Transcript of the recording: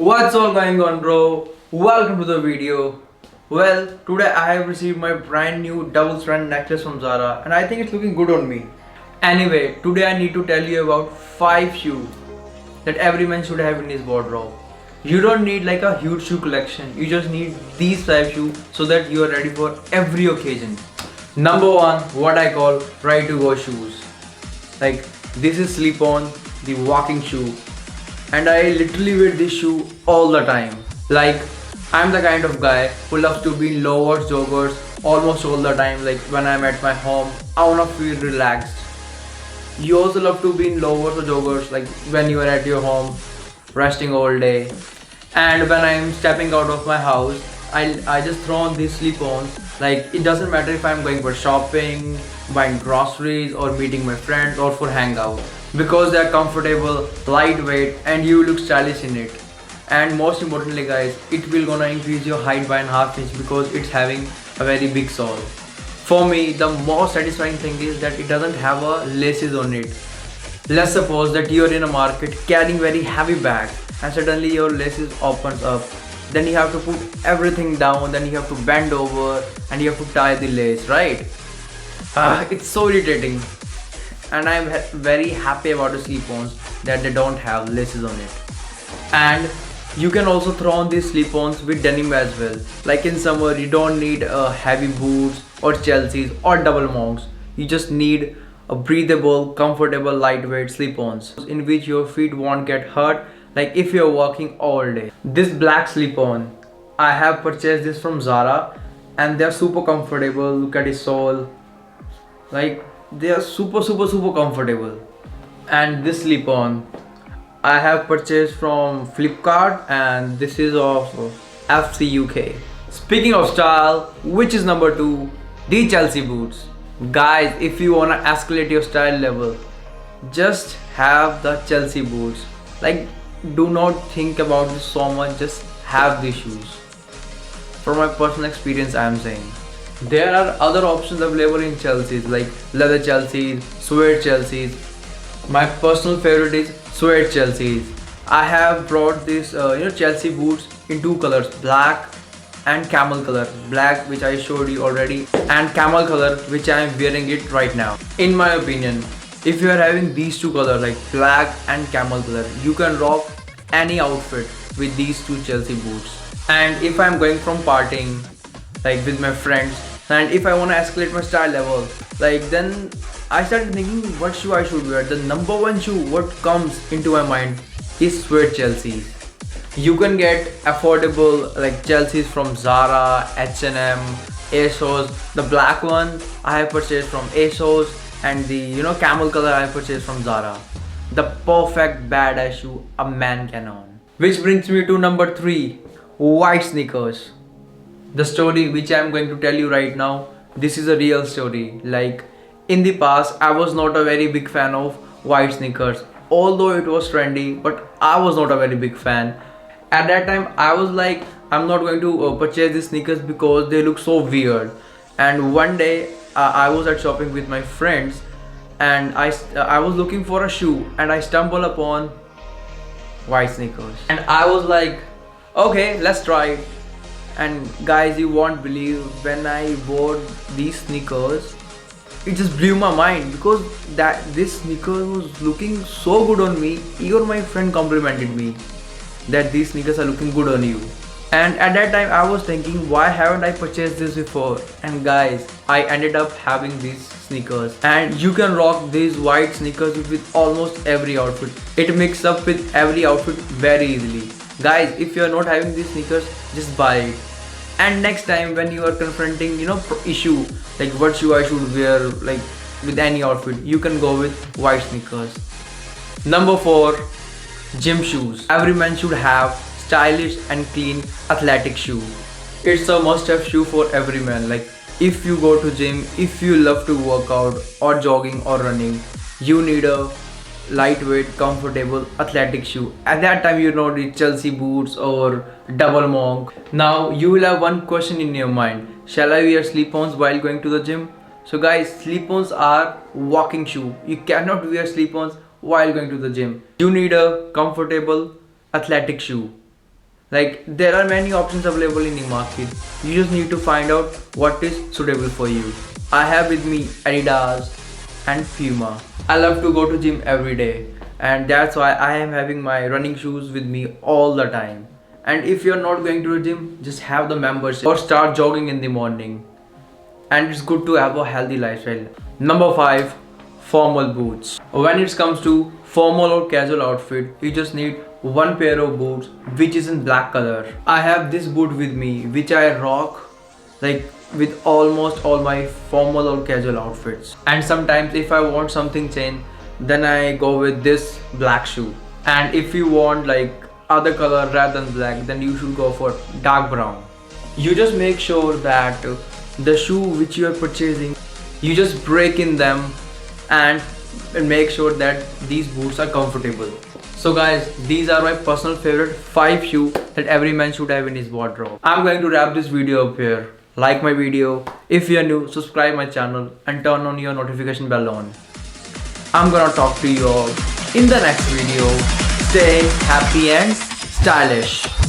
What's all going on, bro? Welcome to the video. Well, today I have received my brand new double strand necklace from Zara and I think it's looking good on me. Anyway, today I need to tell you about 5 shoes that every man should have in his wardrobe. You don't need like a huge shoe collection, you just need these 5 shoes so that you are ready for every occasion. Number 1, what I call ready to go shoes. Like this is slip on, the walking shoe, and I literally wear this shoe all the time. Like I'm the kind of guy who loves to be in lowers, joggers almost all the time. Like when I'm at my home, I wanna feel relaxed. You also love to be in lowers or joggers like when you are at your home, resting all day. And when I'm stepping out of my house, I just throw on these slip-ons. Like it doesn't matter if I'm going for shopping, buying groceries, or meeting my friends, or for hangout, because they're comfortable, lightweight, and you look stylish in it. And most importantly, guys, it will gonna increase your height by a half inch because it's having a very big sole. For me, the most satisfying thing is that it doesn't have a laces on it. Let's suppose that you're in a market carrying very heavy bags and suddenly your laces opens up. Then you have to put everything down, then you have to bend over and you have to tie the lace, right? It's so irritating. And I'm very happy about the slip-ons that they don't have laces on it. And you can also throw on these slip-ons with denim as well. Like in summer, you don't need heavy boots or Chelseas or double monks. You just need a breathable, comfortable, lightweight slip-ons in which your feet won't get hurt. Like if you're walking all day. This black slip-on, I have purchased this from Zara, and they're super comfortable. Look at the sole. Like they are super comfortable. And this slip-on I have purchased from Flipkart, and this is of FC UK. Speaking of style, which is number 2, the Chelsea boots. Guys, if you wanna escalate your style level, just have the Chelsea boots. Like do not think about this so much, just have these shoes. From my personal experience, I am saying. There are other options available in Chelseas like leather Chelseas, suede Chelseas. My personal favorite is suede Chelseas. I have brought this Chelsea boots in 2 colors, black and camel color. Black, which I showed you already, and camel color, which I am wearing it right now. In my opinion, if you are having these 2 colors like black and camel color, you can rock any outfit with these 2 Chelsea boots. And if I am going from partying like with my friends, and if I want to escalate my style level, like then I started thinking what shoe I should wear. The number 1 shoe what comes into my mind is suede Chelseas. You can get affordable like Chelseas from Zara, H&M, ASOS. The black one I have purchased from ASOS, and the camel color I purchased from Zara. The perfect badass shoe a man can own. Which brings me to number 3, white sneakers. The story which I am going to tell you right now, this is a real story. Like in the past, I was not a very big fan of white sneakers. Although it was trendy, but I was not a very big fan. At that time, I was like, I'm not going to purchase these sneakers because they look so weird. And one day, I was at shopping with my friends, and I was looking for a shoe, and I stumbled upon white sneakers. And I was like, okay, let's try it. And guys, you won't believe, when I wore these sneakers, it just blew my mind because this sneaker was looking so good on me. Even my friend complimented me that these sneakers are looking good on you. And at that time I was thinking, why haven't I purchased this before? And guys, I ended up having these sneakers, and you can rock these white sneakers with almost every outfit. It mixes up with every outfit very easily. Guys, if you are not having these sneakers, just buy it. And next time when you are confronting issue like what shoe I should wear, like with any outfit, you can go with white sneakers. Number 4, gym shoes. Every man should have stylish and clean athletic shoe. It's a must-have shoe for every man. Like if you go to gym, if you love to work out or jogging or running, you need a lightweight, comfortable, athletic shoe. At that time, you know, the Chelsea boots or double monk. Now you will have one question in your mind: shall I wear slip-ons while going to the gym? So guys, slip-ons are walking shoe. You cannot wear slip-ons while going to the gym. You need a comfortable, athletic shoe. Like there are many options available in the market. You just need to find out what is suitable for you. I have with me Adidas and Puma. I love to go to gym every day, and that's why I am having my running shoes with me all the time. And if you're not going to the gym, just have the membership or start jogging in the morning. And it's good to have a healthy lifestyle. Number 5, formal boots. When it comes to formal or casual outfit, you just need one pair of boots which is in black color. I have this boot with me which I rock like with almost all my formal or casual outfits. And sometimes if I want something change, then I go with this black shoe. And if you want like other color rather than black, then you should go for dark brown. You just make sure that the shoe which you are purchasing, you just break in them and make sure that these boots are comfortable. So guys, these are my personal favorite 5 shoes that every man should have in his wardrobe. I'm going to wrap this video up here. Like my video. If you are new, subscribe my channel and turn on your notification bell on. I'm gonna talk to you all in the next video. Stay happy and stylish.